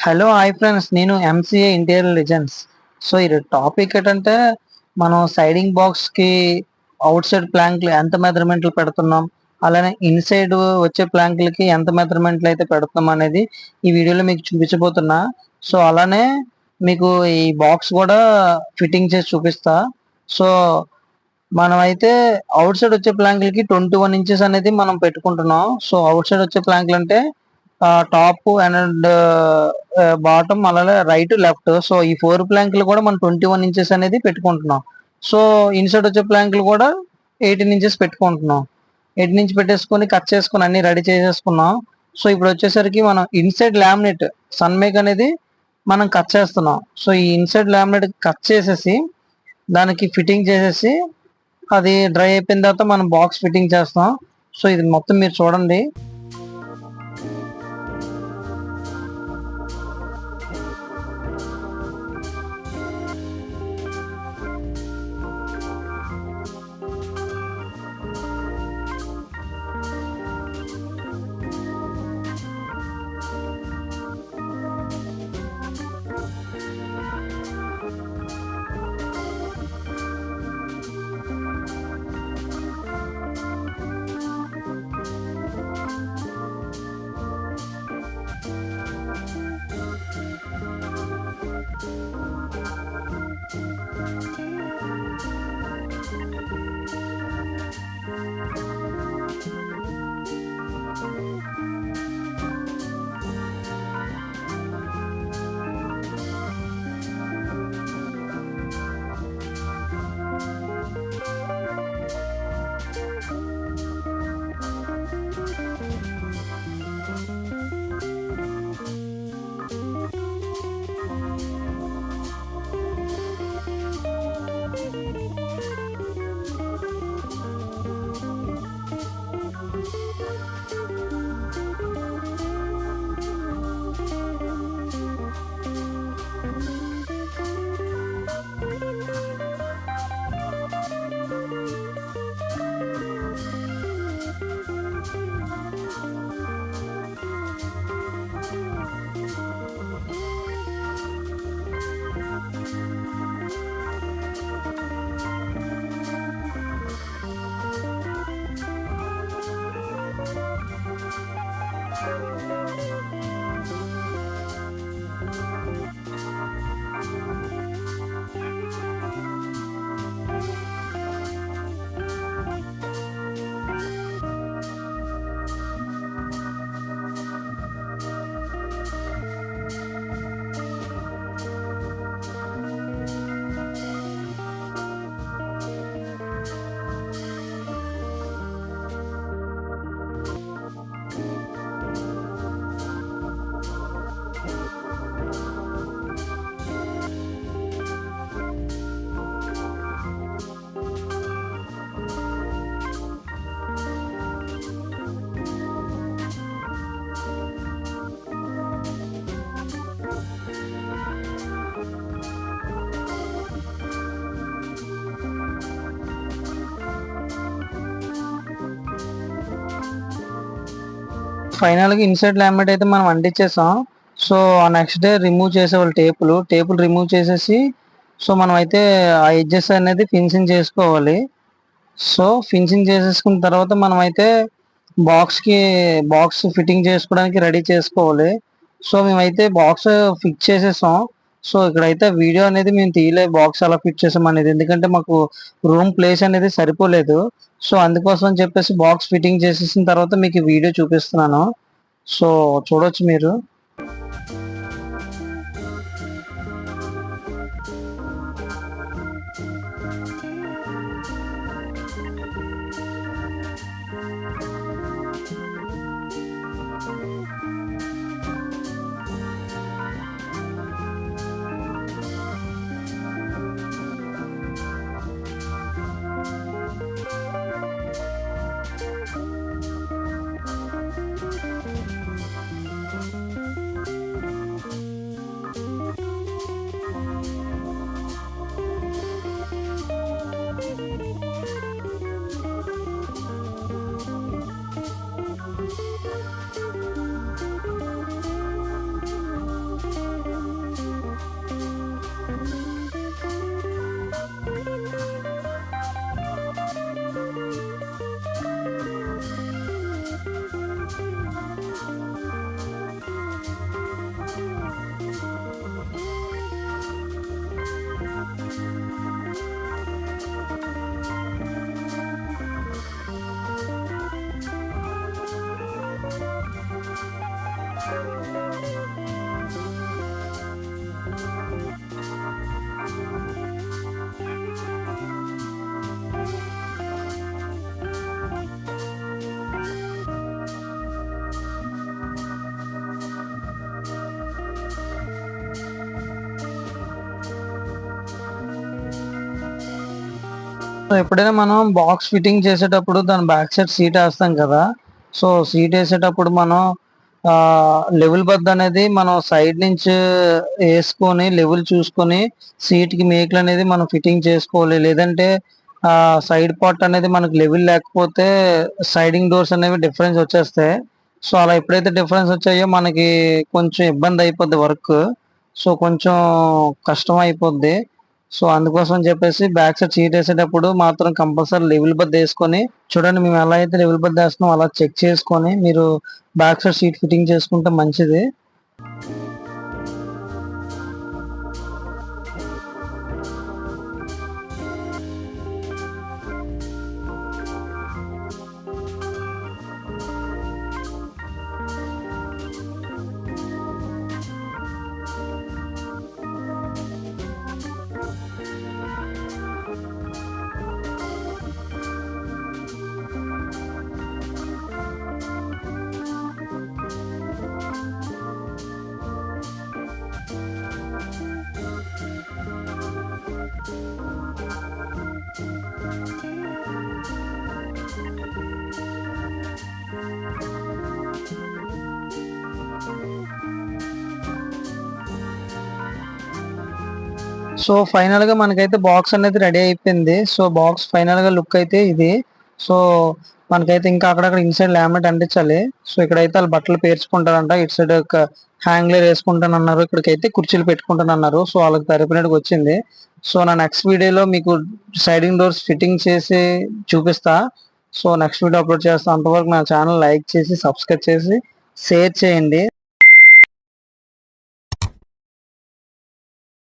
Hello hi friends, నేను MCA interior designs. So ఈ topic ఏంటంటే మనం సైడింగ్ బాక్స్ కి అవుట్ సైడ్ ప్లాంక్లు ఎంత మెజర్మెంట్లు పెడుతున్నాం, అలానే ఇన్సైడ్ వచ్చే ప్లాంక్లకి ఎంత మెజర్మెంట్లు అయితే పెడుతున్నాం అనేది ఈ వీడియోలో మీకు చూపించబోతున్నా. సో అలానే మీకు ఈ బాక్స్ కూడా ఫిట్టింగ్ చేసి చూపిస్తా. సో మనమైతే అవుట్ సైడ్ వచ్చే ప్లాంక్లకి 21 ఇంచెస్ అనేది మనం పెట్టుకుంటున్నాం. సో అవుట్ సైడ్ వచ్చే ప్లాంక్లు అంటే టాప్ అండ్ బాటమ్ అలాగే రైట్ లెఫ్ట్. సో ఈ 4 ప్లాంక్లు కూడా మనం 21 ఇంచెస్ అనేది పెట్టుకుంటున్నాం. సో ఇన్సైడ్ వచ్చే ప్లాంక్లు కూడా 18 ఇంచెస్ పెట్టుకుంటున్నాం. 18 ఇంచ్ పెట్టేసుకొని కట్ చేసుకొని అన్ని రెడీ చేసేసుకున్నాం. సో ఇప్పుడు వచ్చేసరికి మనం ఇన్సైడ్ లామినేట్ సన్మేక్ అనేది మనం కట్ చేస్తున్నాం. సో ఈ ఇన్సైడ్ లామినేట్ కట్ చేసేసి దానికి ఫిట్టింగ్ చేసేసి అది డ్రై అయిపోయిన తర్వాత మనం బాక్స్ ఫిట్టింగ్ చేస్తాం. సో ఇది మొత్తం మీరు చూడండి. ఫైనల్ గా ఇన్సైడ్ లామినేట్ అయితే మనం అంటించేసాం. సో ఆ నెక్స్ట్ డే రిమూవ్ చేసేవాళ్ళు టేపులు రిమూవ్ చేసేసి సో మనం అయితే ఆ ఎడ్జెస్ అనేది ఫినిషింగ్ చేసుకోవాలి. సో ఫినిషింగ్ చేసేసుకున్న తర్వాత మనం అయితే బాక్స్ ఫిట్టింగ్ చేసుకోవడానికి రెడీ చేసుకోవాలి. సో మేమైతే బాక్స్ ఫిక్స్ చేసేసాం. సో ఇక్కడైతే వీడియో అనేది మేము తీయలేదు బాక్స్ అలా ఫిట్ చేసాం అనేది, ఎందుకంటే మాకు రూమ్ ప్లేస్ అనేది సరిపోలేదు. సో అందుకోసం అని చెప్పేసి బాక్స్ ఫిట్టింగ్ చేసేసిన తర్వాత మీకు వీడియో చూపిస్తున్నాను. సో చూడొచ్చు మీరు. సో ఎప్పుడైనా మనం బాక్స్ ఫిట్టింగ్ చేసేటప్పుడు దాని బ్యాక్ సైడ్ సీట్ వేస్తాం కదా. సో సీట్ వేసేటప్పుడు మనం లెవెల్ బద్ద అనేది మనం సైడ్ నుంచి వేసుకొని లెవెల్ చూసుకొని సీట్ కి మేకులు అనేది మనం ఫిట్టింగ్ చేసుకోవాలి. లేదంటే సైడ్ పార్ట్ అనేది మనకు లెవెల్ లేకపోతే సైడింగ్ డోర్స్ అనేవి డిఫరెన్స్ వచ్చేస్తాయి. సో అలా ఎప్పుడైతే డిఫరెన్స్ వచ్చాయో మనకి కొంచెం ఇబ్బంది అయిపోద్ది వర్క్. సో కొంచెం కష్టం అయిపోద్ది. సో అందుకోసం అని చెప్పేసి బ్యాక్ సైడ్ సీట్ వేసేటప్పుడు మాత్రం కంపల్సరీ లెవెల్ బద్ద వేసుకొని, చూడండి మేము ఎలా అయితే లెవెల్ బద్ద వేస్తున్నాం అలా చెక్ చేసుకొని మీరు బ్యాక్ సైడ్ సీట్ ఫిట్టింగ్ చేసుకుంటే మంచిది. సో ఫైనల్ గా మనకైతే బాక్స్ అనేది రెడీ అయిపోయింది. సో బాక్స్ ఫైనల్ గా లుక్ అయితే ఇది. సో మనకైతే ఇంకా అక్కడక్కడ ఇన్సైడ్ లామినేట్ అంటించాలి. సో ఇక్కడైతే వాళ్ళు బట్టలు పేర్చుకుంటారంట. ఇటు సైడ్ ఒక హ్యాంగ్లర్ వేసుకుంటానన్నారు. ఇక్కడికైతే కుర్చీలు పెట్టుకుంటానన్నారు. సో వాళ్ళకి సరిపోయినట్టుగా వచ్చింది. సో నా నెక్స్ట్ వీడియోలో మీకు సైడింగ్ డోర్స్ ఫిట్టింగ్ చేసి చూపిస్తా. సో నెక్స్ట్ వీడియో అప్లోడ్ చేస్తా. అంతవరకు నా ఛానల్ లైక్ చేసి సబ్స్క్రైబ్ చేసి షేర్ చేయండి.